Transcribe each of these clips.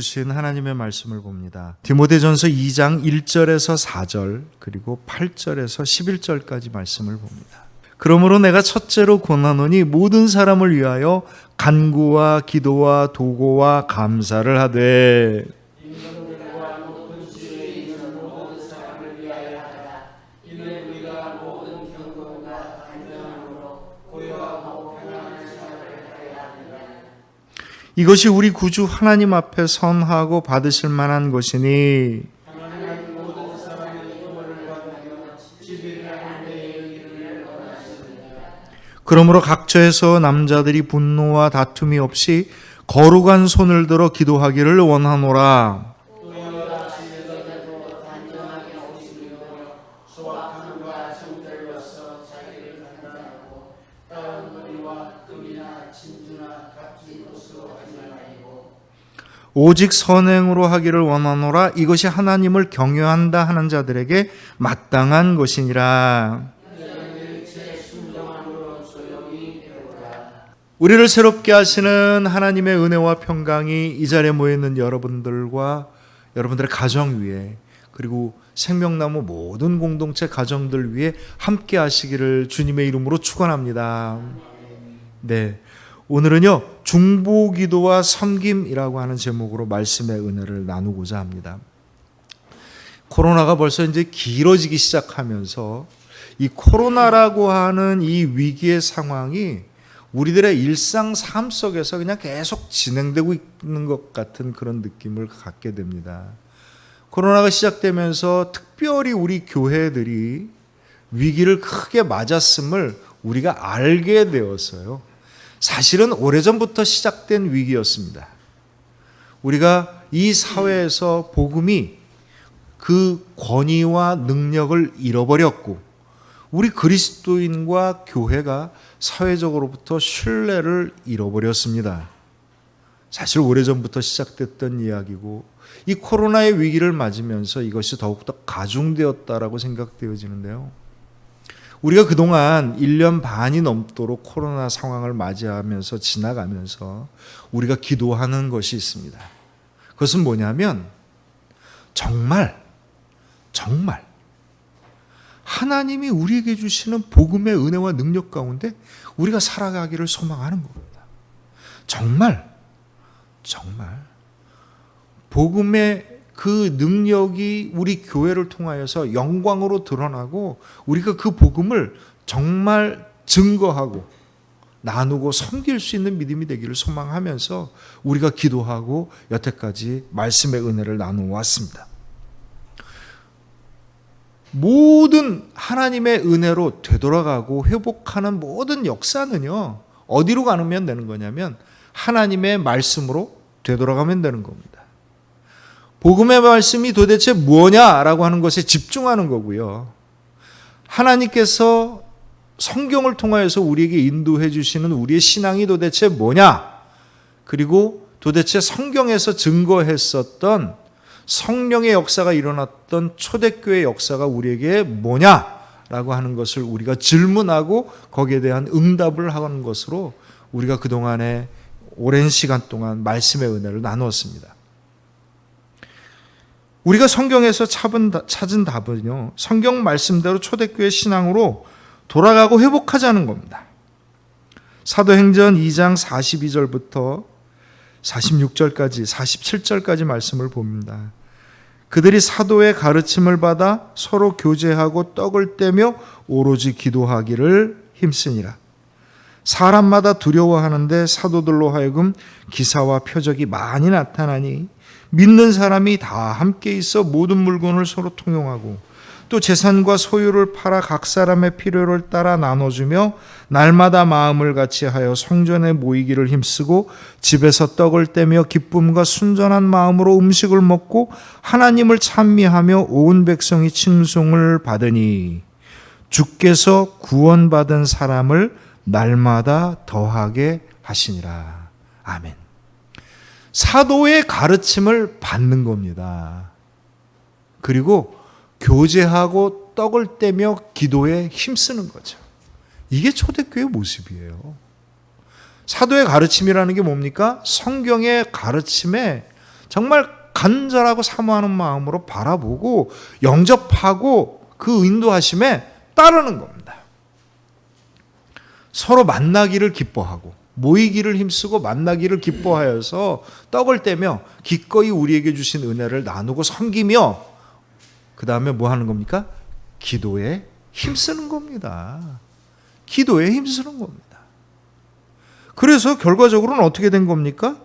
주신 하나님의 말씀을 봅니다. 디모데전서 2장 1절에서 4절 그리고 8절에서 11절까지 말씀을 봅니다. 그러므로 내가 첫째로 권하노니 모든 사람을 위하여 간구와 기도와 도고와 감사를 하되 이것이 우리 구주 하나님 앞에 선하고 받으실 만한 것이니 그러므로 각처에서 남자들이 분노와 다툼이 없이 거룩한 손을 들어 기도하기를 원하노라. 오직 선행으로 하기를 원하노라. 이것이 하나님을 경외한다 하는 자들에게 마땅한 것이니라. 우리를 새롭게 하시는 하나님의 은혜와 평강이 이 자리에 모여있는 여러분들과 여러분들의 가정 위에, 그리고 생명나무 모든 공동체 가정들 위에 함께 하시기를 주님의 이름으로 축원합니다. 네, 오늘은요 중보기도와 섬김이라고 하는 제목으로 말씀의 은혜를 나누고자 합니다. 코로나가 벌써 이제 길어지기 시작하면서 이 코로나라고 하는 이 위기의 상황이 우리들의 일상 삶 속에서 그냥 계속 진행되고 있는 것 같은 그런 느낌을 갖게 됩니다. 코로나가 시작되면서 특별히 우리 교회들이 위기를 크게 맞았음을 우리가 알게 되었어요. 사실은 오래전부터 시작된 위기였습니다. 우리가 이 사회에서 복음이 그 권위와 능력을 잃어버렸고 우리 그리스도인과 교회가 사회적으로부터 신뢰를 잃어버렸습니다. 사실 오래전부터 시작됐던 이야기고 이 코로나의 위기를 맞으면서 이것이 더욱더 가중되었다라고 생각되어지는데요. 우리가 그동안 1년 반이 넘도록 코로나 상황을 맞이하면서 지나가면서 우리가 기도하는 것이 있습니다. 그것은 뭐냐면 정말 하나님이 우리에게 주시는 복음의 은혜와 능력 가운데 우리가 살아가기를 소망하는 겁니다. 정말 복음의 그 능력이 우리 교회를 통하여서 영광으로 드러나고 우리가 그 복음을 정말 증거하고 나누고 섬길 수 있는 믿음이 되기를 소망하면서 우리가 기도하고 여태까지 말씀의 은혜를 나누어 왔습니다. 모든 하나님의 은혜로 되돌아가고 회복하는 모든 역사는요 어디로 가면 되는 거냐면 하나님의 말씀으로 되돌아가면 되는 겁니다. 복음의 말씀이 도대체 뭐냐라고 하는 것에 집중하는 거고요. 하나님께서 성경을 통하여서 우리에게 인도해 주시는 우리의 신앙이 도대체 뭐냐, 그리고 도대체 성경에서 증거했었던 성령의 역사가 일어났던 초대교회 역사가 우리에게 뭐냐라고 하는 것을 우리가 질문하고 거기에 대한 응답을 하는 것으로 우리가 그동안에 오랜 시간 동안 말씀의 은혜를 나누었습니다. 우리가 성경에서 찾은 답은요, 성경 말씀대로 초대교회 신앙으로 돌아가고 회복하자는 겁니다. 사도행전 2장 42절부터 46절까지 47절까지 말씀을 봅니다. 그들이 사도의 가르침을 받아 서로 교제하고 떡을 떼며 오로지 기도하기를 힘쓰니라. 사람마다 두려워하는데 사도들로 하여금 기사와 표적이 많이 나타나니 믿는 사람이 다 함께 있어 모든 물건을 서로 통용하고 또 재산과 소유를 팔아 각 사람의 필요를 따라 나눠주며 날마다 마음을 같이 하여 성전에 모이기를 힘쓰고 집에서 떡을 떼며 기쁨과 순전한 마음으로 음식을 먹고 하나님을 찬미하며 온 백성이 칭송을 받으니 주께서 구원받은 사람을 날마다 더하게 하시니라. 아멘. 사도의 가르침을 받는 겁니다. 그리고 교제하고 떡을 떼며 기도에 힘쓰는 거죠. 이게 초대교회 모습이에요. 사도의 가르침이라는 게 뭡니까? 성경의 가르침에 정말 간절하고 사모하는 마음으로 바라보고 영접하고 그 인도하심에 따르는 겁니다. 서로 만나기를 기뻐하고 모이기를 힘쓰고 만나기를 기뻐하여서 떡을 떼며 기꺼이 우리에게 주신 은혜를 나누고 섬기며 그 다음에 뭐 하는 겁니까? 기도에 힘쓰는 겁니다. 기도에 힘쓰는 겁니다. 그래서 결과적으로는 어떻게 된 겁니까?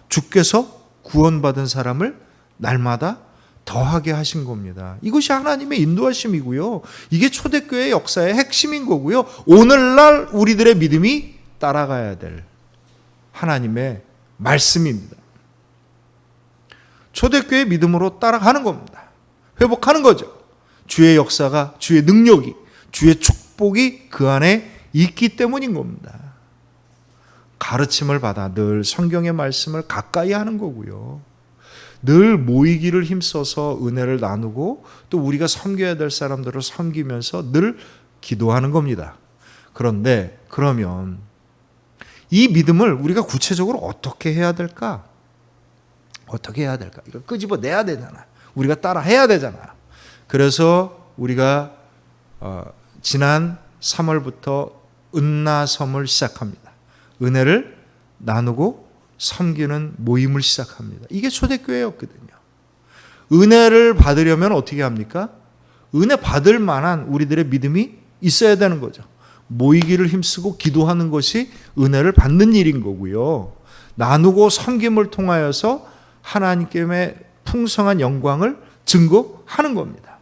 주께서 구원받은 사람을 날마다 더하게 하신 겁니다. 이것이 하나님의 인도하심이고요. 이게 초대교회의 역사의 핵심인 거고요. 오늘날 우리들의 믿음이 따라가야 될 하나님의 말씀입니다. 초대교회의 믿음으로 따라가는 겁니다. 회복하는 거죠. 주의 역사가, 주의 능력이, 주의 축복이 그 안에 있기 때문인 겁니다. 가르침을 받아 늘 성경의 말씀을 가까이 하는 거고요. 늘 모이기를 힘써서 은혜를 나누고 또 우리가 섬겨야 될 사람들을 섬기면서 늘 기도하는 겁니다. 그런데 그러면 이 믿음을 우리가 구체적으로 어떻게 해야 될까? 어떻게 해야 될까? 이걸 끄집어내야 되잖아. 우리가 따라 해야 되잖아. 그래서 우리가 지난 3월부터 은나섬을 시작합니다. 은혜를 나누고 섬기는 모임을 시작합니다. 이게 초대교회였거든요. 은혜를 받으려면 어떻게 합니까? 은혜 받을 만한 우리들의 믿음이 있어야 되는 거죠. 모이기를 힘쓰고 기도하는 것이 은혜를 받는 일인 거고요. 나누고 섬김을 통하여서 하나님께 풍성한 영광을 증거하는 겁니다.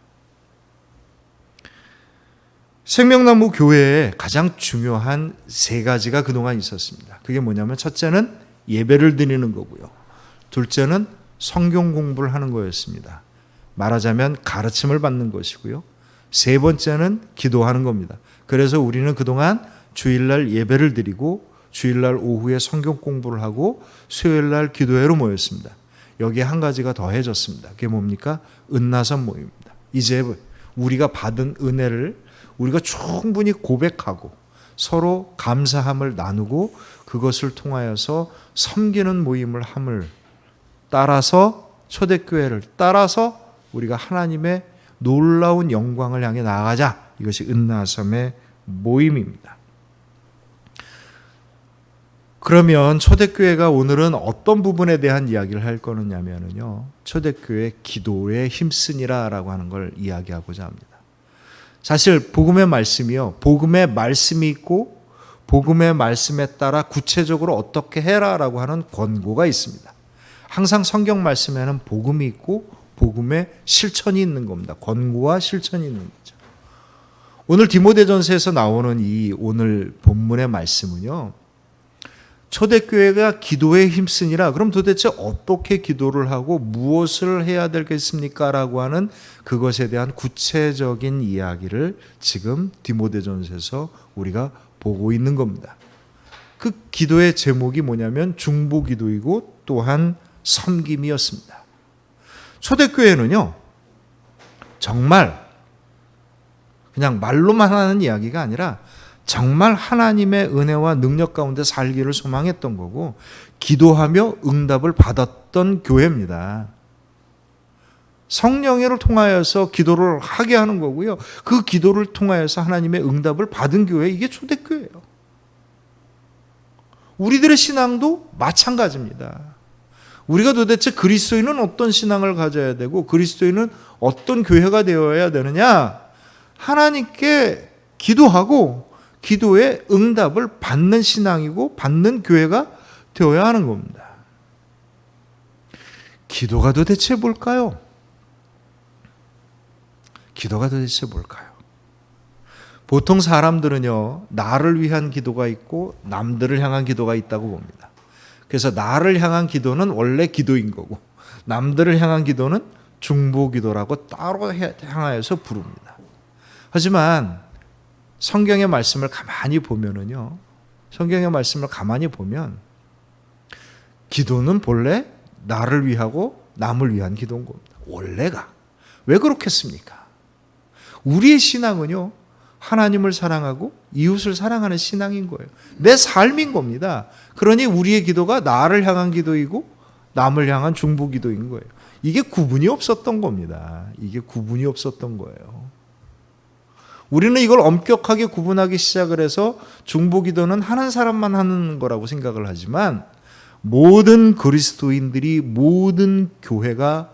생명나무 교회에 가장 중요한 세 가지가 그동안 있었습니다. 그게 뭐냐면 첫째는 예배를 드리는 거고요. 둘째는 성경 공부를 하는 거였습니다. 말하자면 가르침을 받는 것이고요. 세 번째는 기도하는 겁니다. 그래서 우리는 그동안 주일날 예배를 드리고 주일날 오후에 성경 공부를 하고 수요일날 기도회로 모였습니다. 여기에 한 가지가 더해졌습니다. 그게 뭡니까? 은나섬 모임입니다. 이제 우리가 받은 은혜를 우리가 충분히 고백하고 서로 감사함을 나누고 그것을 통하여서 섬기는 모임을 함을 따라서 초대교회를 따라서 우리가 하나님의 놀라운 영광을 향해 나아가자. 이것이 은나섬의 모임입니다. 그러면 초대교회가 오늘은 어떤 부분에 대한 이야기를 할 거느냐면요. 초대교회 기도에 힘쓰니라라고 하는 걸 이야기하고자 합니다. 사실 복음의 말씀이요. 복음의 말씀이 있고 복음의 말씀에 따라 구체적으로 어떻게 해라라고 하는 권고가 있습니다. 항상 성경 말씀에는 복음이 있고 복음의 실천이 있는 겁니다. 권고와 실천이 있는 거죠. 오늘 디모데전서에서 나오는 이 오늘 본문의 말씀은요. 초대교회가 기도에 힘쓰니라. 그럼 도대체 어떻게 기도를 하고 무엇을 해야 되겠습니까? 라고 하는 그것에 대한 구체적인 이야기를 지금 디모데전서에서 우리가 보고 있는 겁니다. 그 기도의 제목이 뭐냐면 중보기도이고 또한 섬김이었습니다. 초대교회는요. 정말 그냥 말로만 하는 이야기가 아니라 정말 하나님의 은혜와 능력 가운데 살기를 소망했던 거고 기도하며 응답을 받았던 교회입니다. 성령을 통하여서 기도를 하게 하는 거고요. 그 기도를 통하여서 하나님의 응답을 받은 교회, 이게 초대교회예요. 우리들의 신앙도 마찬가지입니다. 우리가 도대체 그리스도인은 어떤 신앙을 가져야 되고 그리스도인은 어떤 교회가 되어야 되느냐? 하나님께 기도하고 기도의 응답을 받는 신앙이고 받는 교회가 되어야 하는 겁니다. 기도가 도대체 뭘까요? 기도가 도대체 뭘까요? 보통 사람들은요, 나를 위한 기도가 있고 남들을 향한 기도가 있다고 봅니다. 그래서 나를 향한 기도는 원래 기도인 거고 남들을 향한 기도는 중보기도라고 따로 향하여서 부릅니다. 하지만 성경의 말씀을 가만히 보면은요, 성경의 말씀을 가만히 보면 기도는 본래 나를 위하고 남을 위한 기도인 겁니다. 원래가. 왜 그렇겠습니까? 우리의 신앙은요, 하나님을 사랑하고 이웃을 사랑하는 신앙인 거예요. 내 삶인 겁니다. 그러니 우리의 기도가 나를 향한 기도이고 남을 향한 중보기도인 거예요. 이게 구분이 없었던 겁니다. 이게 구분이 없었던 거예요. 우리는 이걸 엄격하게 구분하기 시작을 해서 중보기도는 하는 사람만 하는 거라고 생각을 하지만 모든 그리스도인들이, 모든 교회가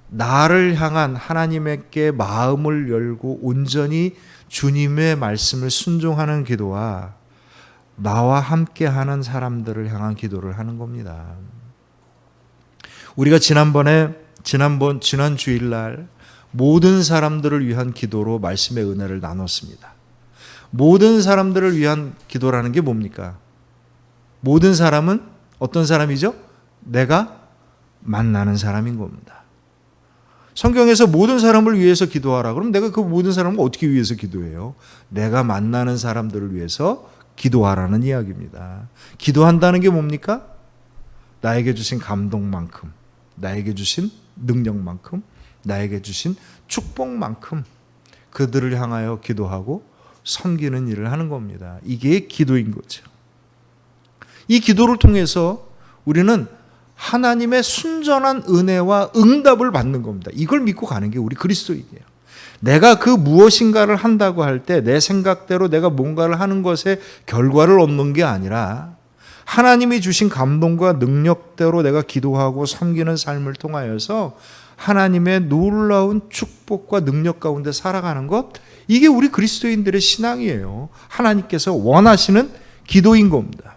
나를 향한 하나님께 마음을 열고 온전히 주님의 말씀을 순종하는 기도와 나와 함께하는 사람들을 향한 기도를 하는 겁니다. 우리가 지난 주일날 모든 사람들을 위한 기도로 말씀의 은혜를 나눴습니다. 모든 사람들을 위한 기도라는 게 뭡니까? 모든 사람은 어떤 사람이죠? 내가 만나는 사람인 겁니다. 성경에서 모든 사람을 위해서 기도하라. 그럼 내가 그 모든 사람을 어떻게 위해서 기도해요? 내가 만나는 사람들을 위해서 기도하라는 이야기입니다. 기도한다는 게 뭡니까? 나에게 주신 감동만큼, 나에게 주신 능력만큼, 나에게 주신 축복만큼 그들을 향하여 기도하고 섬기는 일을 하는 겁니다. 이게 기도인 거죠. 이 기도를 통해서 우리는 하나님의 순전한 은혜와 응답을 받는 겁니다. 이걸 믿고 가는 게 우리 그리스도인이에요. 내가 그 무엇인가를 한다고 할 때 내 생각대로 내가 뭔가를 하는 것에 결과를 얻는 게 아니라 하나님이 주신 감동과 능력대로 내가 기도하고 섬기는 삶을 통하여서 하나님의 놀라운 축복과 능력 가운데 살아가는 것, 이게 우리 그리스도인들의 신앙이에요. 하나님께서 원하시는 기도인 겁니다.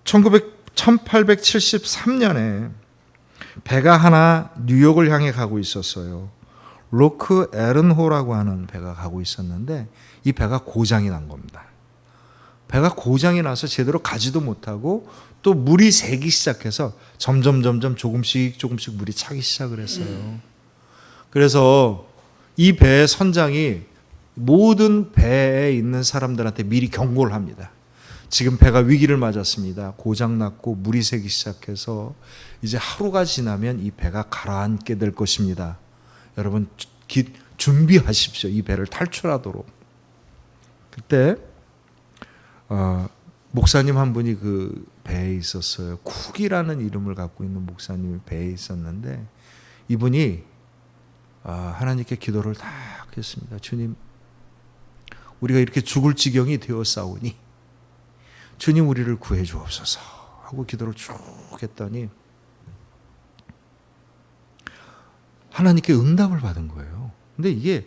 1873년에 배가 하나 뉴욕을 향해 가고 있었어요. 로크 에른호라고 하는 배가 가고 있었는데 이 배가 고장이 난 겁니다. 배가 고장이 나서 제대로 가지도 못하고 또 물이 새기 시작해서 점점 조금씩 물이 차기 시작을 했어요. 그래서 이 배의 선장이 모든 배에 있는 사람들한테 미리 경고를 합니다. 지금 배가 위기를 맞았습니다. 고장났고 물이 새기 시작해서 이제 하루가 지나면 이 배가 가라앉게 될 것입니다. 여러분 준비하십시오. 이 배를 탈출하도록. 그때 목사님 한 분이 그 배에 있었어요. 쿡이라는 이름을 갖고 있는 목사님이 배에 있었는데 이분이 하나님께 기도를 다 했습니다. 주님, 우리가 이렇게 죽을 지경이 되었사오니 주님 우리를 구해 주옵소서 하고 기도를 쭉 했더니 하나님께 응답을 받은 거예요. 근데 이게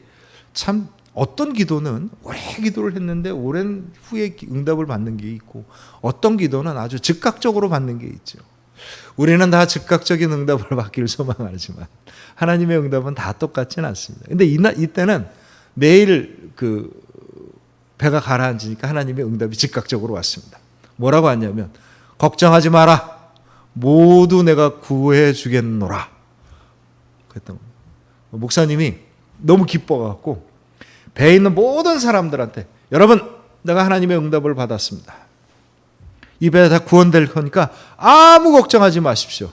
참 어떤 기도는 오래 기도를 했는데 오랜 후에 응답을 받는 게 있고 어떤 기도는 아주 즉각적으로 받는 게 있죠. 우리는 다 즉각적인 응답을 받기를 소망하지만 하나님의 응답은 다 똑같지는 않습니다. 근데 이때는 매일 그 배가 가라앉으니까 하나님의 응답이 즉각적으로 왔습니다. 뭐라고 하냐면 걱정하지 마라. 모두 내가 구해 주겠노라. 그랬던 겁니다. 목사님이 너무 기뻐갖고 배에 있는 모든 사람들한테 여러분 내가 하나님의 응답을 받았습니다. 이 배가 다 구원될 거니까 아무 걱정하지 마십시오.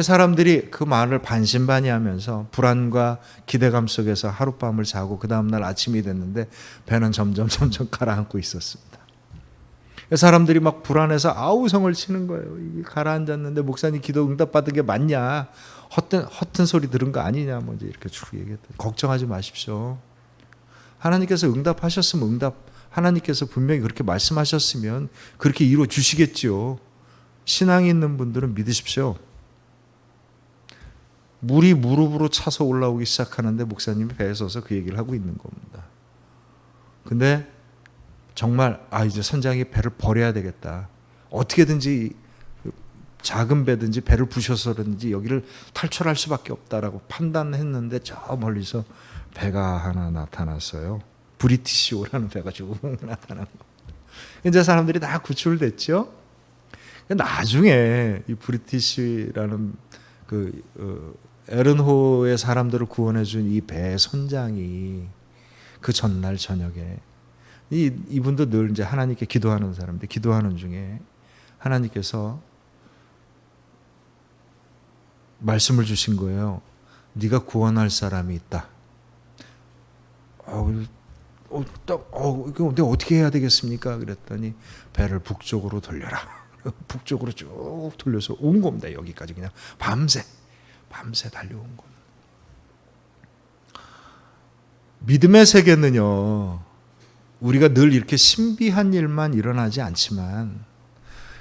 사람들이 그 말을 반신반의하면서 불안과 기대감 속에서 하룻밤을 자고 그 다음날 아침이 됐는데 배는 점점 가라앉고 있었습니다. 사람들이 막 불안해서 아우성을 치는 거예요. 이게 가라앉았는데 목사님 기도 응답받은 게 맞냐? 허튼 소리 들은 거 아니냐? 먼저 이렇게 쭉 얘기했더니 걱정하지 마십시오. 하나님께서 응답하셨으면 하나님께서 분명히 그렇게 말씀하셨으면 그렇게 이루어 주시겠지요. 신앙이 있는 분들은 믿으십시오. 물이 무릎으로 차서 올라오기 시작하는데 목사님이 배에 서서 그 얘기를 하고 있는 겁니다. 근데 정말 이제 선장이 배를 버려야 되겠다. 어떻게든지 작은 배든지 배를 부셔서든지 여기를 탈출할 수밖에 없다라고 판단했는데 저 멀리서 배가 하나 나타났어요. 브리티시오라는 배가 쭉 나타난 겁니다. 이제 사람들이 다 구출됐죠. 나중에 이 브리티시라는 에른호의 사람들을 구원해준 이 배 선장이 그 전날 저녁에 이분도 늘 이제 하나님께 기도하는 사람인데 기도하는 중에 하나님께서 말씀을 주신 거예요. 네가 구원할 사람이 있다. 이거 내가 어떻게 해야 되겠습니까? 그랬더니 배를 북쪽으로 돌려라. 북쪽으로 쭉 돌려서 온 겁니다. 여기까지 그냥 밤새 달려온 겁니다. 믿음의 세계는요, 우리가 늘 이렇게 신비한 일만 일어나지 않지만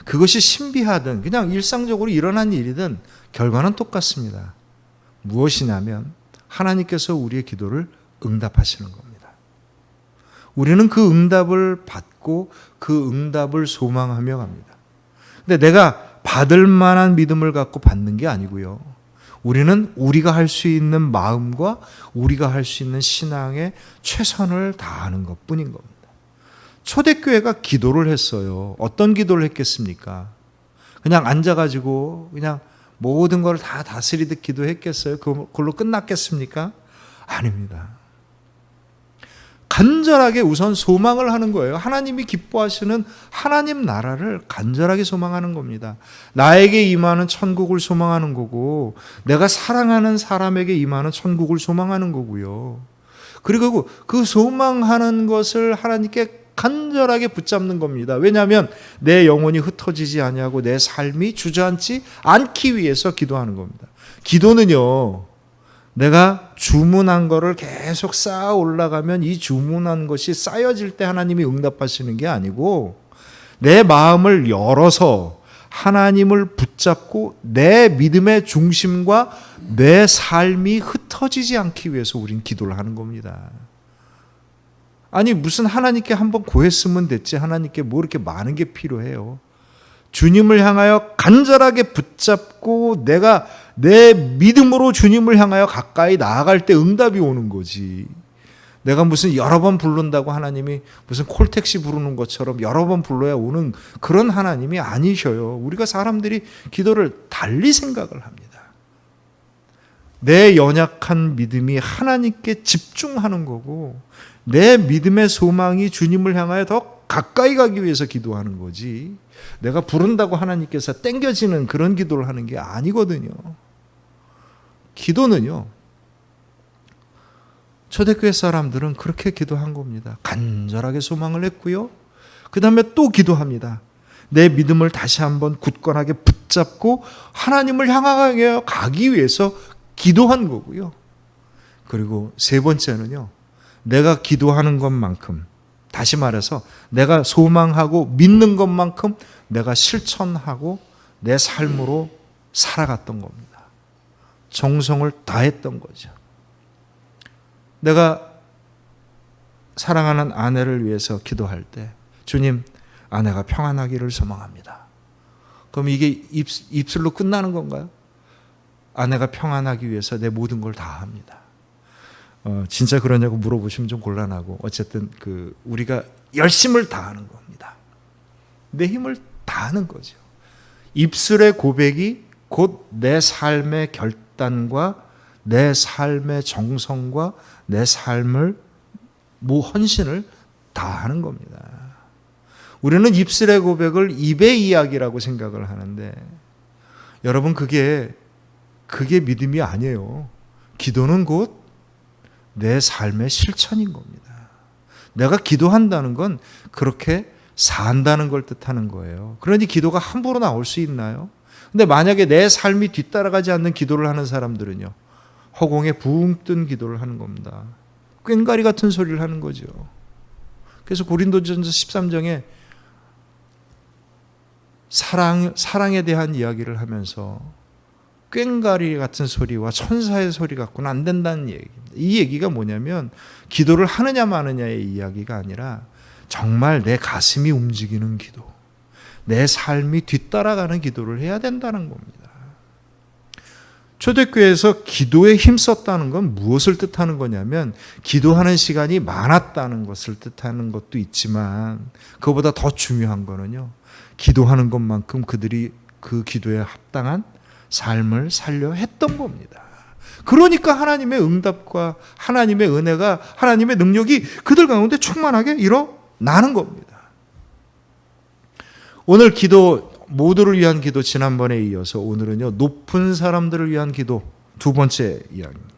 그것이 신비하든 그냥 일상적으로 일어난 일이든 결과는 똑같습니다. 무엇이냐면 하나님께서 우리의 기도를 응답하시는 겁니다. 우리는 그 응답을 받고 그 응답을 소망하며 갑니다. 근데 내가 받을 만한 믿음을 갖고 받는 게 아니고요. 우리는 우리가 할 수 있는 마음과 우리가 할 수 있는 신앙에 최선을 다하는 것뿐인 겁니다. 초대교회가 기도를 했어요. 어떤 기도를 했겠습니까? 그냥 앉아가지고 그냥 모든 걸 다 다스리듯 기도했겠어요? 그걸로 끝났겠습니까? 아닙니다. 간절하게 우선 소망을 하는 거예요. 하나님이 기뻐하시는 하나님 나라를 간절하게 소망하는 겁니다. 나에게 임하는 천국을 소망하는 거고 내가 사랑하는 사람에게 임하는 천국을 소망하는 거고요. 그리고 그 소망하는 것을 하나님께 간절하게 붙잡는 겁니다. 왜냐하면 내 영혼이 흩어지지 아니하고 내 삶이 주저앉지 않기 위해서 기도하는 겁니다. 기도는요, 내가 주문한 거를 계속 쌓아 올라가면 이 주문한 것이 쌓여질 때 하나님이 응답하시는 게 아니고 내 마음을 열어서 하나님을 붙잡고 내 믿음의 중심과 내 삶이 흩어지지 않기 위해서 우린 기도를 하는 겁니다. 아니 무슨 하나님께 한번 구했으면 됐지 하나님께 뭐 이렇게 많은 게 필요해요. 주님을 향하여 간절하게 붙잡고 내가 내 믿음으로 주님을 향하여 가까이 나아갈 때 응답이 오는 거지. 내가 무슨 여러 번 부른다고 하나님이 무슨 콜택시 부르는 것처럼 여러 번 불러야 오는 그런 하나님이 아니셔요. 우리가 사람들이 기도를 달리 생각을 합니다. 내 연약한 믿음이 하나님께 집중하는 거고 내 믿음의 소망이 주님을 향하여 더 가까이 가기 위해서 기도하는 거지 내가 부른다고 하나님께서 땡겨지는 그런 기도를 하는 게 아니거든요. 기도는요, 초대교회 사람들은 그렇게 기도한 겁니다. 간절하게 소망을 했고요. 그 다음에 또 기도합니다. 내 믿음을 다시 한번 굳건하게 붙잡고 하나님을 향하여 가기 위해서 기도한 거고요. 그리고 세 번째는요, 내가 기도하는 것만큼, 다시 말해서 내가 소망하고 믿는 것만큼 내가 실천하고 내 삶으로 살아갔던 겁니다. 정성을 다했던 거죠. 내가 사랑하는 아내를 위해서 기도할 때 주님, 아내가 평안하기를 소망합니다. 그럼 이게 입술로 끝나는 건가요? 아내가 평안하기 위해서 내 모든 걸 다 합니다. 진짜 그러냐고 물어보시면 좀 곤란하고 어쨌든 우리가 열심을 다하는 겁니다. 내 힘을 다하는 거죠. 입술의 고백이 곧 내 삶의 결단과 내 삶의 정성과 내 삶을 헌신을 다하는 겁니다. 우리는 입술의 고백을 입의 이야기라고 생각을 하는데 여러분 그게 믿음이 아니에요. 기도는 곧 내 삶의 실천인 겁니다. 내가 기도한다는 건 그렇게 산다는 걸 뜻하는 거예요. 그러니 기도가 함부로 나올 수 있나요? 근데 만약에 내 삶이 뒤따라가지 않는 기도를 하는 사람들은요, 허공에 붕 뜬 기도를 하는 겁니다. 꽹과리 같은 소리를 하는 거죠. 그래서 고린도전서 13장에 사랑에 대한 이야기를 하면서 꽹과리 같은 소리와 천사의 소리 갖고는 안 된다는 얘기입니다. 이 얘기가 뭐냐면 기도를 하느냐 마느냐의 이야기가 아니라 정말 내 가슴이 움직이는 기도, 내 삶이 뒤따라가는 기도를 해야 된다는 겁니다. 초대교회에서 기도에 힘썼다는 건 무엇을 뜻하는 거냐면 기도하는 시간이 많았다는 것을 뜻하는 것도 있지만 그것보다 더 중요한 거는요, 기도하는 것만큼 그들이 그 기도에 합당한 삶을 살려 했던 겁니다. 그러니까 하나님의 응답과 하나님의 은혜가, 하나님의 능력이 그들 가운데 충만하게 일어나는 겁니다. 오늘 기도, 모두를 위한 기도 지난번에 이어서 오늘은요, 높은 사람들을 위한 기도 두 번째 이야기입니다.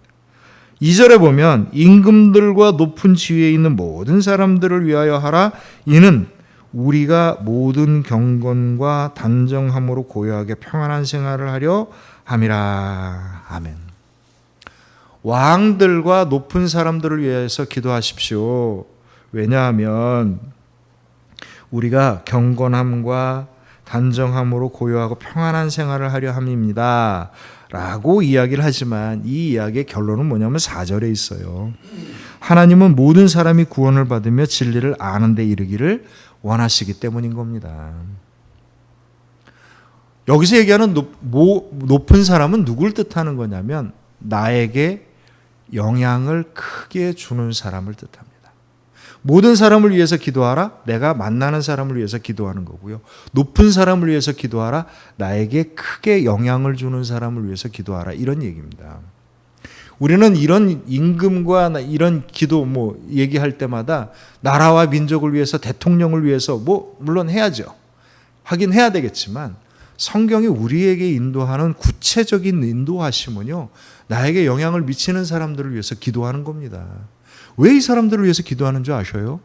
2절에 보면 임금들과 높은 지위에 있는 모든 사람들을 위하여 하라. 이는 우리가 모든 경건과 단정함으로 고요하게 평안한 생활을 하려 함이라. 아멘. 왕들과 높은 사람들을 위해서 기도하십시오. 왜냐하면 우리가 경건함과 단정함으로 고요하고 평안한 생활을 하려 함입니다 라고 이야기를 하지만 이 이야기의 결론은 뭐냐면 4절에 있어요. 하나님은 모든 사람이 구원을 받으며 진리를 아는 데 이르기를 원하시기 때문인 겁니다. 여기서 얘기하는 높은 사람은 누굴 뜻하는 거냐면 나에게 영향을 크게 주는 사람을 뜻합니다. 모든 사람을 위해서 기도하라. 내가 만나는 사람을 위해서 기도하는 거고요. 높은 사람을 위해서 기도하라. 나에게 크게 영향을 주는 사람을 위해서 기도하라. 이런 얘기입니다. 우리는 이런 임금과 이런 기도 얘기할 때마다 나라와 민족을 위해서 대통령을 위해서 물론 해야죠. 하긴 해야 되겠지만 성경이 우리에게 인도하는 구체적인 인도하심은요. 나에게 영향을 미치는 사람들을 위해서 기도하는 겁니다. 왜 이 사람들을 위해서 기도하는 줄 아셔요?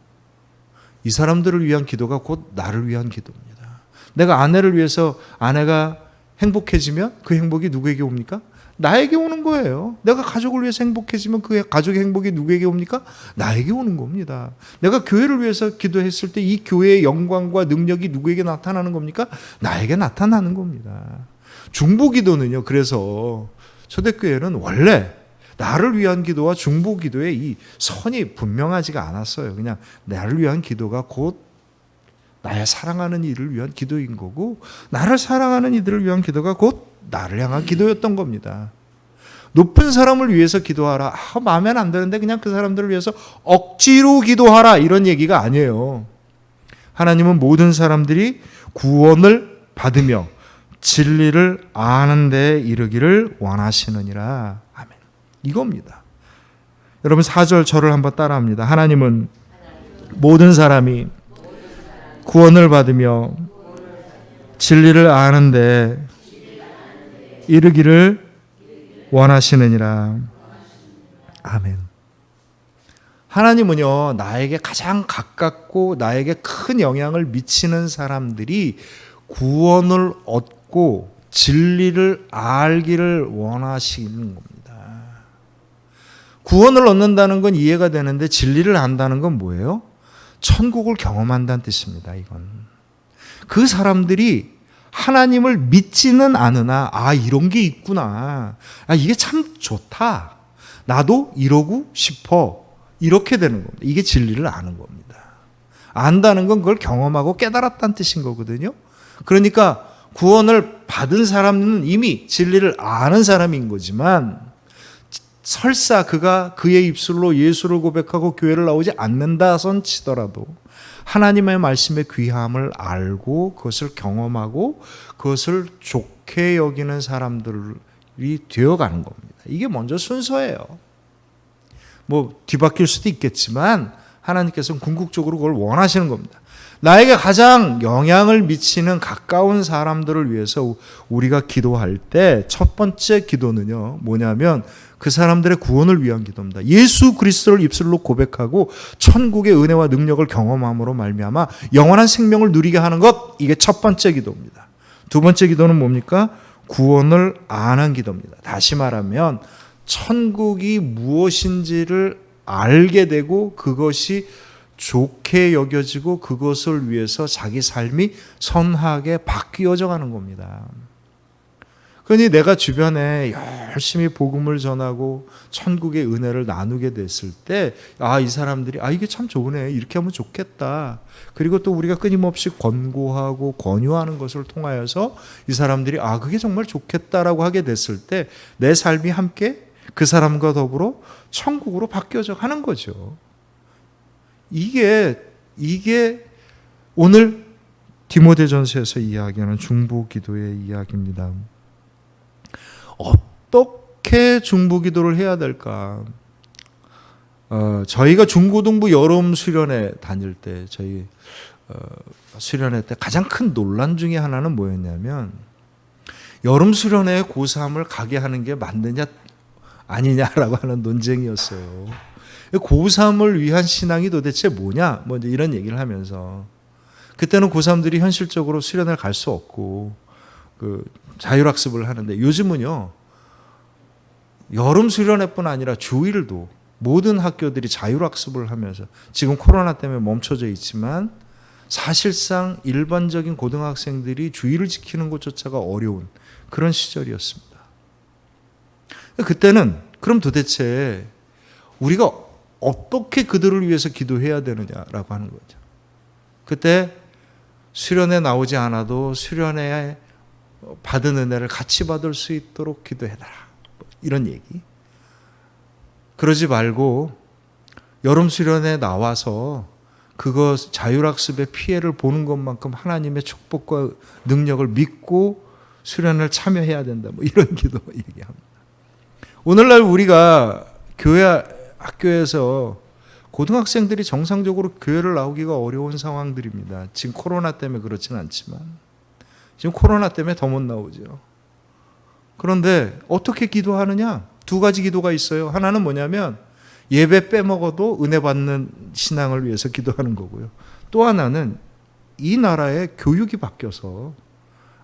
이 사람들을 위한 기도가 곧 나를 위한 기도입니다. 내가 아내를 위해서 아내가 행복해지면 그 행복이 누구에게 옵니까? 나에게 오는 거예요. 내가 가족을 위해서 행복해지면 그 가족의 행복이 누구에게 옵니까? 나에게 오는 겁니다. 내가 교회를 위해서 기도했을 때 이 교회의 영광과 능력이 누구에게 나타나는 겁니까? 나에게 나타나는 겁니다. 중보기도는요. 그래서 초대교회는 원래 나를 위한 기도와 중보기도의 이 선이 분명하지가 않았어요. 그냥 나를 위한 기도가 곧 나의 사랑하는 이를 위한 기도인 거고 나를 사랑하는 이들을 위한 기도가 곧 나를 향한 기도였던 겁니다. 높은 사람을 위해서 기도하라. 마음에 안 드는데 그냥 그 사람들을 위해서 억지로 기도하라. 이런 얘기가 아니에요. 하나님은 모든 사람들이 구원을 받으며 진리를 아는 데 이르기를 원하시느니라. 아멘. 이겁니다. 여러분 4절 저를 한번 따라합니다. 하나님은 모든 사람이 구원을 받으며 진리를 아는 데 이르기를 원하시느니라. 아멘. 하나님은요, 나에게 가장 가깝고 나에게 큰 영향을 미치는 사람들이 구원을 얻고 진리를 알기를 원하시는 겁니다. 구원을 얻는다는 건 이해가 되는데 진리를 안다는 건 뭐예요? 천국을 경험한다는 뜻입니다. 이건 그 사람들이 하나님을 믿지는 않으나 이런 게 있구나. 이게 참 좋다. 나도 이러고 싶어. 이렇게 되는 겁니다. 이게 진리를 아는 겁니다. 안다는 건 그걸 경험하고 깨달았다는 뜻인 거거든요. 그러니까 구원을 받은 사람은 이미 진리를 아는 사람인 거지만 설사 그가 그의 입술로 예수를 고백하고 교회를 나오지 않는다 손 치더라도 하나님의 말씀의 귀함을 알고 그것을 경험하고 그것을 좋게 여기는 사람들이 되어가는 겁니다. 이게 먼저 순서예요. 뒤바뀔 수도 있겠지만 하나님께서는 궁극적으로 그걸 원하시는 겁니다. 나에게 가장 영향을 미치는 가까운 사람들을 위해서 우리가 기도할 때 첫 번째 기도는요, 뭐냐면 그 사람들의 구원을 위한 기도입니다. 예수 그리스도를 입술로 고백하고 천국의 은혜와 능력을 경험함으로 말미암아 영원한 생명을 누리게 하는 것, 이게 첫 번째 기도입니다. 두 번째 기도는 뭡니까? 구원을 아는 기도입니다. 다시 말하면 천국이 무엇인지를 알게 되고 그것이 좋게 여겨지고 그것을 위해서 자기 삶이 선하게 바뀌어져 가는 겁니다. 그러니 내가 주변에 열심히 복음을 전하고 천국의 은혜를 나누게 됐을 때 이 사람들이 이게 참 좋으네. 이렇게 하면 좋겠다. 그리고 또 우리가 끊임없이 권고하고 권유하는 것을 통하여서 이 사람들이 그게 정말 좋겠다라고 하게 됐을 때 내 삶이 함께 그 사람과 더불어 천국으로 바뀌어져 가는 거죠. 이게 오늘 디모데전서에서 이야기하는 중보기도의 이야기입니다. 어떻게 중보기도를 해야 될까? 저희가 중고등부 여름 수련회 다닐 때 저희 수련회 때 가장 큰 논란 중에 하나는 뭐였냐면 여름 수련회에 고3을 가게 하는 게 맞느냐 아니냐라고 하는 논쟁이었어요. 고3을 위한 신앙이 도대체 뭐냐? 뭐 이제 이런 얘기를 하면서 그때는 고3들이 현실적으로 수련회를 갈 수 없고 그 자율학습을 하는데 요즘은요. 여름 수련회뿐 아니라 주일도 모든 학교들이 자율학습을 하면서 지금 코로나 때문에 멈춰져 있지만 사실상 일반적인 고등학생들이 주의를 지키는 것조차가 어려운 그런 시절이었습니다. 그때는 그럼 도대체 우리가 어떻게 그들을 위해서 기도해야 되느냐라고 하는 거죠. 그때 수련회 나오지 않아도 수련회에 받은 은혜를 같이 받을 수 있도록 기도해달라. 이런 얘기. 그러지 말고 여름 수련회 나와서 그거 자율학습의 피해를 보는 것만큼 하나님의 축복과 능력을 믿고 수련을 참여해야 된다. 뭐 이런 기도 얘기합니다. 오늘날 우리가 교회 학교에서 고등학생들이 정상적으로 교회를 나오기가 어려운 상황들입니다. 지금 코로나 때문에 그렇지는 않지만 지금 코로나 때문에 더 못 나오죠. 그런데 어떻게 기도하느냐? 두 가지 기도가 있어요. 하나는 뭐냐면 예배 빼먹어도 은혜 받는 신앙을 위해서 기도하는 거고요. 또 하나는 이 나라의 교육이 바뀌어서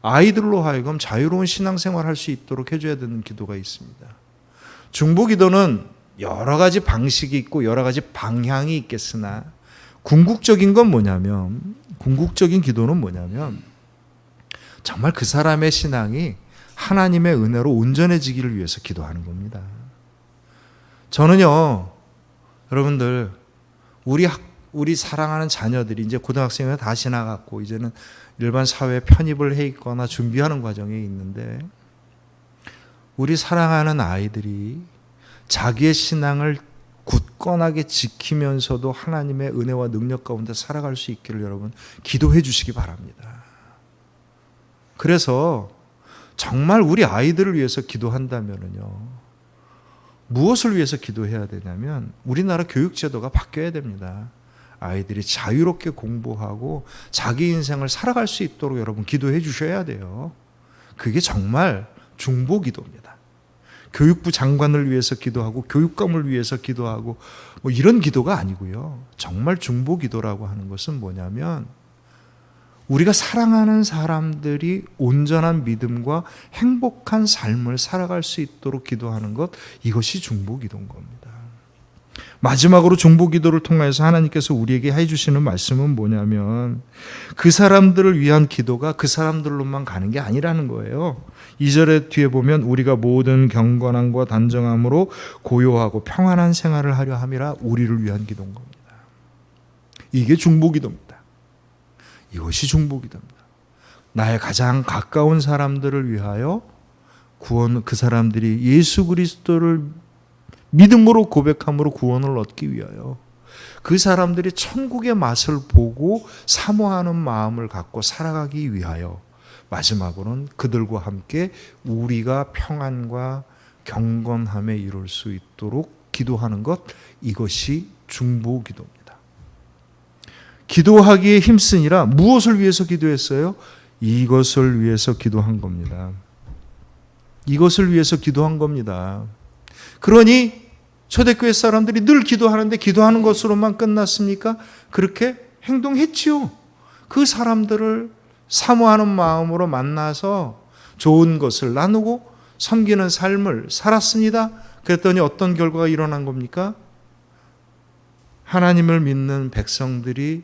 아이들로 하여금 자유로운 신앙생활을 할 수 있도록 해줘야 되는 기도가 있습니다. 중보기도는 여러 가지 방식이 있고 여러 가지 방향이 있겠으나 궁극적인 건 뭐냐면 궁극적인 기도는 뭐냐면 정말 그 사람의 신앙이 하나님의 은혜로 온전해지기를 위해서 기도하는 겁니다. 저는요, 여러분들, 우리 사랑하는 자녀들이 이제 고등학생을 다 지나갔고, 이제는 일반 사회에 편입을 해 있거나 준비하는 과정에 있는데, 우리 사랑하는 아이들이 자기의 신앙을 굳건하게 지키면서도 하나님의 은혜와 능력 가운데 살아갈 수 있기를 여러분 기도해 주시기 바랍니다. 그래서 정말 우리 아이들을 위해서 기도한다면요. 무엇을 위해서 기도해야 되냐면 우리나라 교육제도가 바뀌어야 됩니다. 아이들이 자유롭게 공부하고 자기 인생을 살아갈 수 있도록 여러분 기도해 주셔야 돼요. 그게 정말 중보기도입니다. 교육부 장관을 위해서 기도하고 교육감을 위해서 기도하고 뭐 이런 기도가 아니고요. 정말 중보기도라고 하는 것은 뭐냐면 우리가 사랑하는 사람들이 온전한 믿음과 행복한 삶을 살아갈 수 있도록 기도하는 것, 이것이 중보기도인 겁니다. 마지막으로 중보기도를 통해서 하나님께서 우리에게 해주시는 말씀은 뭐냐면 그 사람들을 위한 기도가 그 사람들로만 가는 게 아니라는 거예요. 2절에 뒤에 보면 우리가 모든 경건함과 단정함으로 고요하고 평안한 생활을 하려 함이라 우리를 위한 기도인 겁니다. 이게 중보기도입니다. 이것이 중보기도입니다. 나의 가장 가까운 사람들을 위하여 그 사람들이 예수 그리스도를 믿음으로 고백함으로 구원을 얻기 위하여 그 사람들이 천국의 맛을 보고 사모하는 마음을 갖고 살아가기 위하여 마지막으로는 그들과 함께 우리가 평안과 경건함에 이룰 수 있도록 기도하는 것, 이것이 중보기도입니다. 기도하기에 힘쓰니라 무엇을 위해서 기도했어요? 이것을 위해서 기도한 겁니다. 이것을 위해서 기도한 겁니다. 그러니 초대교회 사람들이 늘 기도하는데 기도하는 것으로만 끝났습니까? 그렇게 행동했지요. 그 사람들을 사모하는 마음으로 만나서 좋은 것을 나누고 섬기는 삶을 살았습니다. 그랬더니 어떤 결과가 일어난 겁니까? 하나님을 믿는 백성들이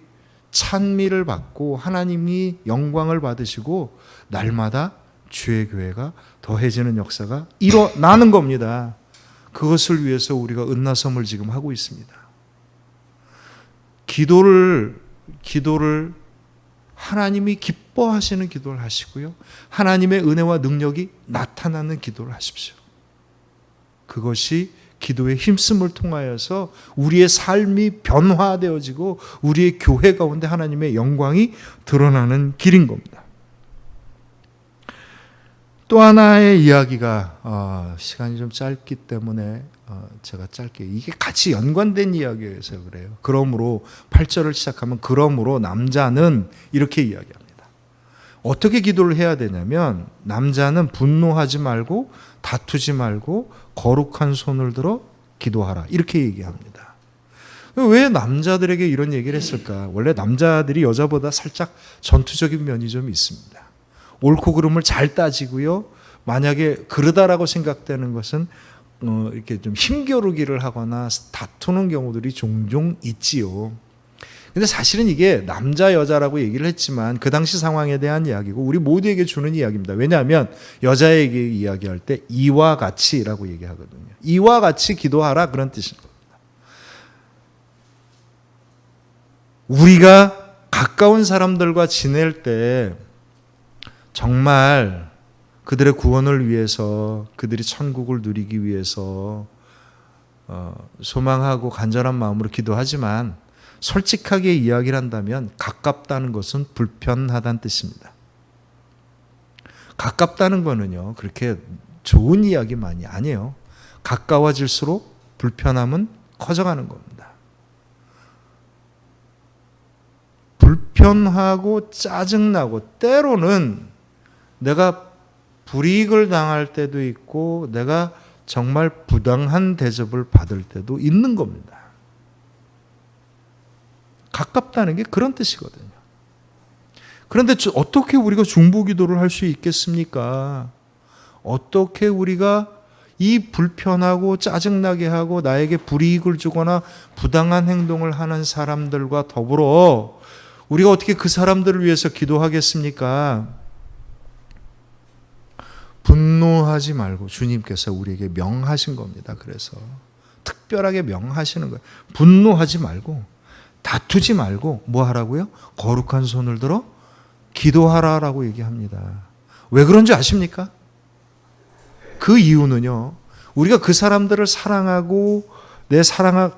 찬미를 받고 하나님이 영광을 받으시고 날마다 주의 교회가 더해지는 역사가 일어나는 겁니다. 그것을 위해서 우리가 은나섬을 지금 하고 있습니다. 기도를 하나님이 기뻐하시는 기도를 하시고요. 하나님의 은혜와 능력이 나타나는 기도를 하십시오. 그것이 기도의 힘씀을 통하여서 우리의 삶이 변화되어지고 우리의 교회 가운데 하나님의 영광이 드러나는 길인 겁니다. 또 하나의 이야기가 시간이 좀 짧기 때문에 제가 짧게, 이게 같이 연관된 이야기여서 그래요. 그러므로 8절을 시작하면 그러므로 남자는 이렇게 이야기합니다. 어떻게 기도를 해야 되냐면 남자는 분노하지 말고 다투지 말고 거룩한 손을 들어 기도하라. 이렇게 얘기합니다. 왜 남자들에게 이런 얘기를 했을까? 원래 남자들이 여자보다 살짝 전투적인 면이 좀 있습니다. 옳고 그름을 잘 따지고요. 만약에 그러다라고 생각되는 것은 이렇게 좀 힘겨루기를 하거나 다투는 경우들이 종종 있지요. 근데 사실은 이게 남자 여자라고 얘기를 했지만 그 당시 상황에 대한 이야기고 우리 모두에게 주는 이야기입니다. 왜냐하면 여자에게 이야기할 때 이와 같이라고 얘기하거든요. 이와 같이 기도하라 그런 뜻입니다. 우리가 가까운 사람들과 지낼 때 정말 그들의 구원을 위해서, 그들이 천국을 누리기 위해서 소망하고 간절한 마음으로 기도하지만 솔직하게 이야기를 한다면 가깝다는 것은 불편하다는 뜻입니다. 가깝다는 거는요, 그렇게 좋은 이야기만이 아니에요. 가까워질수록 불편함은 커져가는 겁니다. 불편하고 짜증나고 때로는 내가 불이익을 당할 때도 있고 내가 정말 부당한 대접을 받을 때도 있는 겁니다. 가깝다는 게 그런 뜻이거든요. 그런데 어떻게 우리가 중보기도를 할 수 있겠습니까? 어떻게 우리가 이 불편하고 짜증나게 하고 나에게 불이익을 주거나 부당한 행동을 하는 사람들과 더불어 우리가 어떻게 그 사람들을 위해서 기도하겠습니까? 분노하지 말고 주님께서 우리에게 명하신 겁니다. 그래서 특별하게 명하시는 거예요. 분노하지 말고 다투지 말고 뭐 하라고요? 거룩한 손을 들어 기도하라라고 얘기합니다. 왜 그런지 아십니까? 그 이유는요, 우리가 그 사람들을 사랑하고 내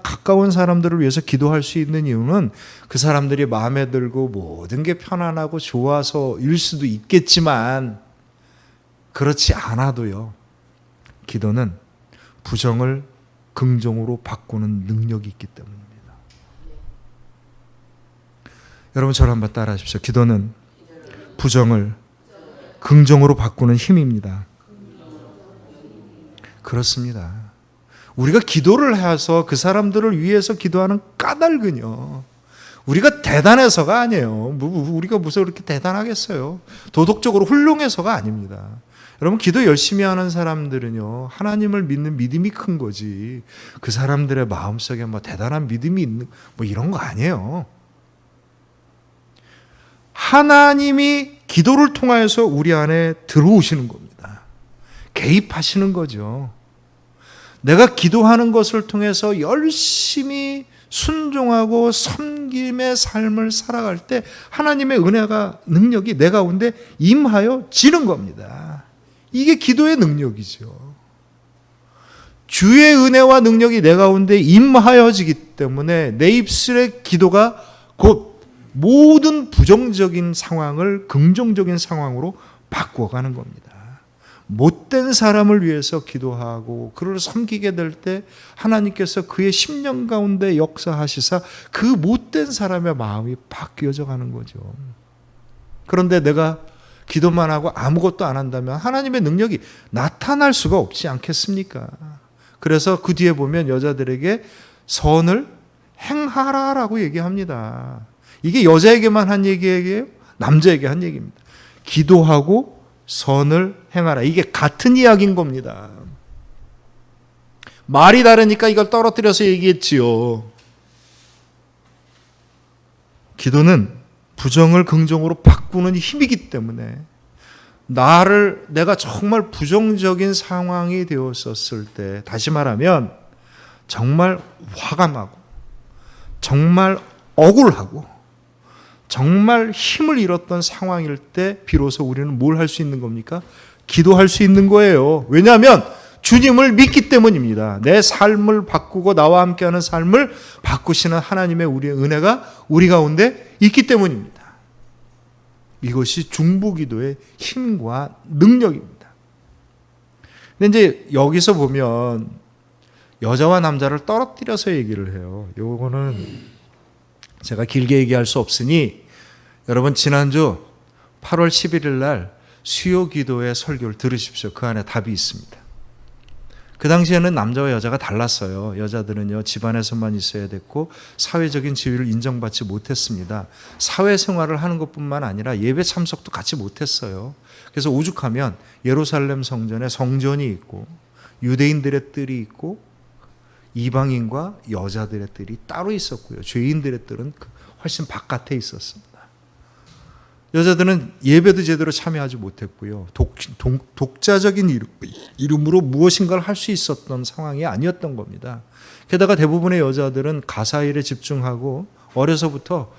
가까운 사람들을 위해서 기도할 수 있는 이유는 그 사람들이 마음에 들고 모든 게 편안하고 좋아서일 수도 있겠지만 그렇지 않아도요, 기도는 부정을 긍정으로 바꾸는 능력이 있기 때문입니다. 여러분 저를 한번 따라 하십시오. 기도는 부정을 긍정으로 바꾸는 힘입니다. 그렇습니다. 우리가 기도를 해서 그 사람들을 위해서 기도하는 까닭은요, 우리가 대단해서가 아니에요. 우리가 무슨 그렇게 대단하겠어요. 도덕적으로 훌륭해서가 아닙니다. 여러분 기도 열심히 하는 사람들은요, 하나님을 믿는 믿음이 큰 거지 그 사람들의 마음속에 뭐 대단한 믿음이 있는 뭐 이런 거 아니에요. 하나님이 기도를 통하여서 우리 안에 들어오시는 겁니다. 개입하시는 거죠. 내가 기도하는 것을 통해서 열심히 순종하고 섬김의 삶을 살아갈 때 하나님의 은혜가 능력이 내 가운데 임하여 지는 겁니다. 이게 기도의 능력이죠. 주의 은혜와 능력이 내 가운데 임하여지기 때문에 내 입술의 기도가 곧 모든 부정적인 상황을 긍정적인 상황으로 바꿔가는 겁니다. 못된 사람을 위해서 기도하고 그를 섬기게 될 때 하나님께서 그의 심령 가운데 역사하시사 그 못된 사람의 마음이 바뀌어져 가는 거죠. 그런데 내가 기도만 하고 아무것도 안 한다면 하나님의 능력이 나타날 수가 없지 않겠습니까? 그래서 그 뒤에 보면 여자들에게 선을 행하라라고 얘기합니다. 이게 여자에게만 한 얘기예요? 남자에게 한 얘기입니다. 기도하고 선을 행하라. 이게 같은 이야기인 겁니다. 말이 다르니까 이걸 떨어뜨려서 얘기했지요. 기도는 부정을 긍정으로 바꾸는 힘이기 때문에 내가 정말 부정적인 상황이 되었었을 때, 다시 말하면 정말 화가 나고 정말 억울하고 정말 힘을 잃었던 상황일 때 비로소 우리는 뭘 할 수 있는 겁니까? 기도할 수 있는 거예요. 왜냐하면 주님을 믿기 때문입니다. 내 삶을 바꾸고 나와 함께하는 삶을 바꾸시는 하나님의 우리의 은혜가 우리 가운데 있기 때문입니다. 이것이 중보기도의 힘과 능력입니다. 근데 이제 여기서 보면 여자와 남자를 떨어뜨려서 얘기를 해요. 요거는 제가 길게 얘기할 수 없으니 여러분 지난주 8월 11일 날 수요기도의 설교를 들으십시오. 그 안에 답이 있습니다. 그 당시에는 남자와 여자가 달랐어요. 여자들은요, 집안에서만 있어야 됐고 사회적인 지위를 인정받지 못했습니다. 사회생활을 하는 것뿐만 아니라 예배 참석도 같이 못했어요. 그래서 오죽하면 예루살렘 성전에 성전이 있고 유대인들의 뜰이 있고 이방인과 여자들의 뜰이 따로 있었고요. 죄인들의 뜰은 훨씬 바깥에 있었습니다. 여자들은 예배도 제대로 참여하지 못했고요. 독자적인 이름으로 무엇인가를 할 수 있었던 상황이 아니었던 겁니다. 게다가 대부분의 여자들은 가사일에 집중하고 어려서부터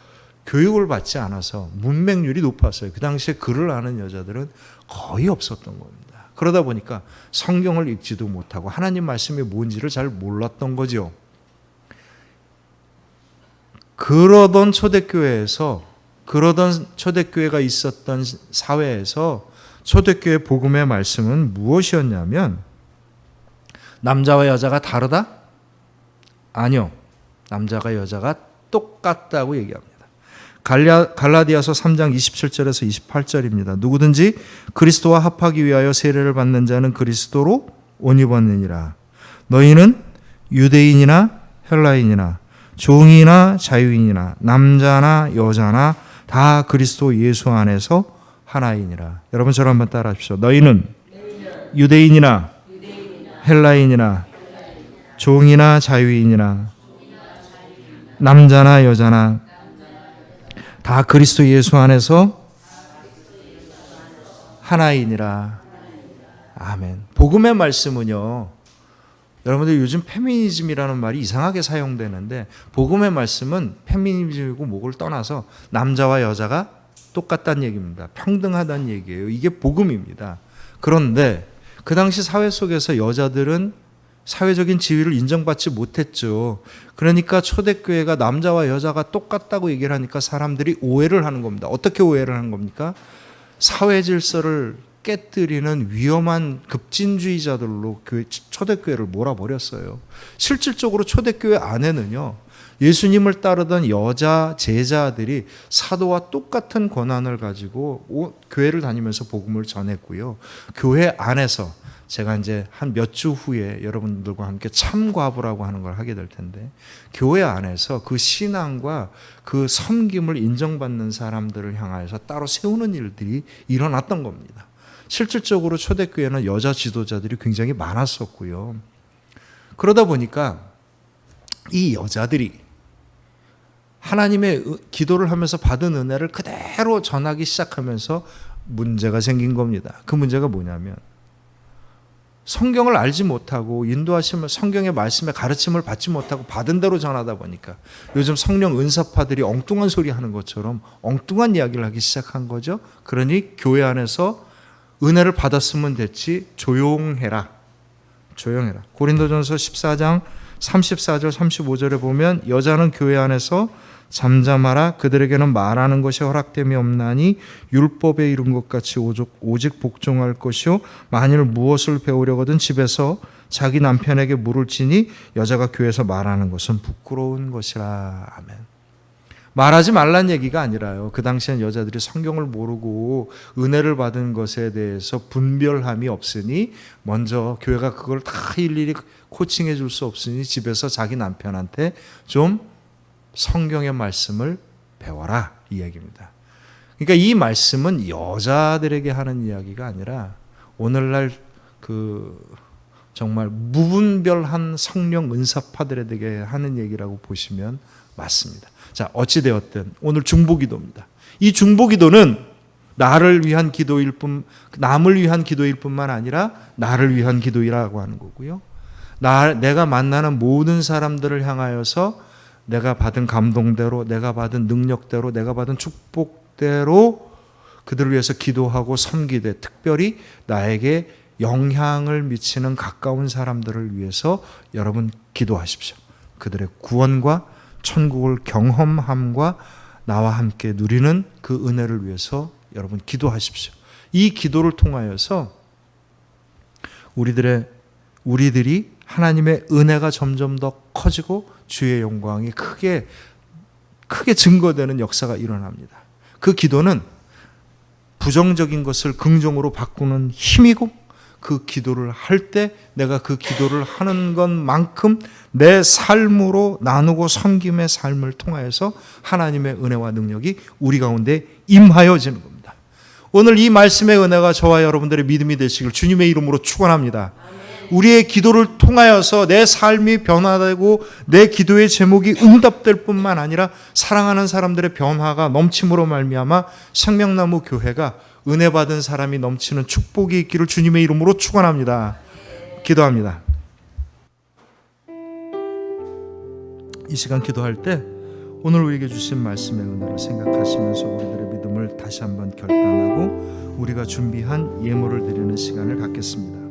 교육을 받지 않아서 문맹률이 높았어요. 그 당시에 글을 아는 여자들은 거의 없었던 겁니다. 그러다 보니까 성경을 읽지도 못하고 하나님 말씀이 뭔지를 잘 몰랐던 거죠. 그러던 초대교회가 있었던 사회에서 초대교회 복음의 말씀은 무엇이었냐면, 남자와 여자가 다르다? 아니요. 남자가 여자가 똑같다고 얘기합니다. 갈라디아서 3장 27절에서 28절입니다. 누구든지 그리스도와 합하기 위하여 세례를 받는 자는 그리스도로 옷 입었느니라. 너희는 유대인이나 헬라인이나 종이나 자유인이나 남자나 여자나 다 그리스도 예수 안에서 하나이니라. 여러분 저를 한번 따라 하십시오. 너희는 유대인이나 헬라인이나 종이나 자유인이나 남자나 여자나 다 그리스도 예수 안에서 하나이니라. 아멘. 복음의 말씀은요, 여러분들 요즘 페미니즘이라는 말이 이상하게 사용되는데, 복음의 말씀은 페미니즘이고 뭐를 떠나서 남자와 여자가 똑같다는 얘기입니다. 평등하다는 얘기예요. 이게 복음입니다. 그런데 그 당시 사회 속에서 여자들은 사회적인 지위를 인정받지 못했죠. 그러니까 초대교회가 남자와 여자가 똑같다고 얘기를 하니까 사람들이 오해를 하는 겁니다. 어떻게 오해를 하는 겁니까? 사회 질서를 깨뜨리는 위험한 급진주의자들로 초대교회를 몰아버렸어요. 실질적으로 초대교회 안에는요, 예수님을 따르던 여자 제자들이 사도와 똑같은 권한을 가지고 교회를 다니면서 복음을 전했고요. 교회 안에서 제가 이제 한 몇 주 후에 여러분들과 함께 참과부라고 하는 걸 하게 될 텐데, 교회 안에서 그 신앙과 그 섬김을 인정받는 사람들을 향하여서 따로 세우는 일들이 일어났던 겁니다. 실질적으로 초대교회는 여자 지도자들이 굉장히 많았었고요. 그러다 보니까 이 여자들이 하나님의 기도를 하면서 받은 은혜를 그대로 전하기 시작하면서 문제가 생긴 겁니다. 그 문제가 뭐냐면, 성경을 알지 못하고 인도하심을, 성경의 말씀의 가르침을 받지 못하고 받은 대로 전하다 보니까 요즘 성령 은사파들이 엉뚱한 소리 하는 것처럼 엉뚱한 이야기를 하기 시작한 거죠. 그러니 교회 안에서 은혜를 받았으면 됐지 조용해라. 고린도전서 14장 34절 35절에 보면, 여자는 교회 안에서 잠잠하라. 그들에게는 말하는 것이 허락됨이 없나니 율법에 이른 것 같이 오직 복종할 것이요, 만일 무엇을 배우려거든 집에서 자기 남편에게 물을 지니 여자가 교회에서 말하는 것은 부끄러운 것이라. 아멘. 말하지 말란 얘기가 아니라요, 그 당시엔 여자들이 성경을 모르고 은혜를 받은 것에 대해서 분별함이 없으니 먼저 교회가 그걸 다 일일이 코칭해 줄 수 없으니 집에서 자기 남편한테 좀 성경의 말씀을 배워라, 이 얘기입니다. 그러니까 이 말씀은 여자들에게 하는 이야기가 아니라 오늘날 정말 무분별한 성령 은사파들에게 하는 얘기라고 보시면 맞습니다. 자, 어찌되었든 오늘 중보기도입니다. 이 중보기도는 남을 위한 기도일 뿐만 아니라 나를 위한 기도이라고 하는 거고요. 내가 만나는 모든 사람들을 향하여서 내가 받은 감동대로, 내가 받은 능력대로, 내가 받은 축복대로 그들을 위해서 기도하고 섬기되, 특별히 나에게 영향을 미치는 가까운 사람들을 위해서 여러분 기도하십시오. 그들의 구원과 천국을 경험함과 나와 함께 누리는 그 은혜를 위해서 여러분 기도하십시오. 이 기도를 통하여서 우리들이 하나님의 은혜가 점점 더 커지고 주의 영광이 크게 증거되는 역사가 일어납니다. 그 기도는 부정적인 것을 긍정으로 바꾸는 힘이고, 그 기도를 할 때 내가 그 기도를 하는 것만큼 내 삶으로 나누고 섬김의 삶을 통하여서 하나님의 은혜와 능력이 우리 가운데 임하여지는 겁니다. 오늘 이 말씀의 은혜가 저와 여러분들의 믿음이 되시길 주님의 이름으로 축원합니다. 우리의 기도를 통하여서 내 삶이 변화되고 내 기도의 제목이 응답될 뿐만 아니라 사랑하는 사람들의 변화가 넘침으로 말미암아 생명나무 교회가 은혜 받은 사람이 넘치는 축복이 있기를 주님의 이름으로 축원합니다. 기도합니다. 이 시간 기도할 때 오늘 우리에게 주신 말씀의 은혜를 생각하시면서 우리들의 믿음을 다시 한번 결단하고 우리가 준비한 예물을 드리는 시간을 갖겠습니다.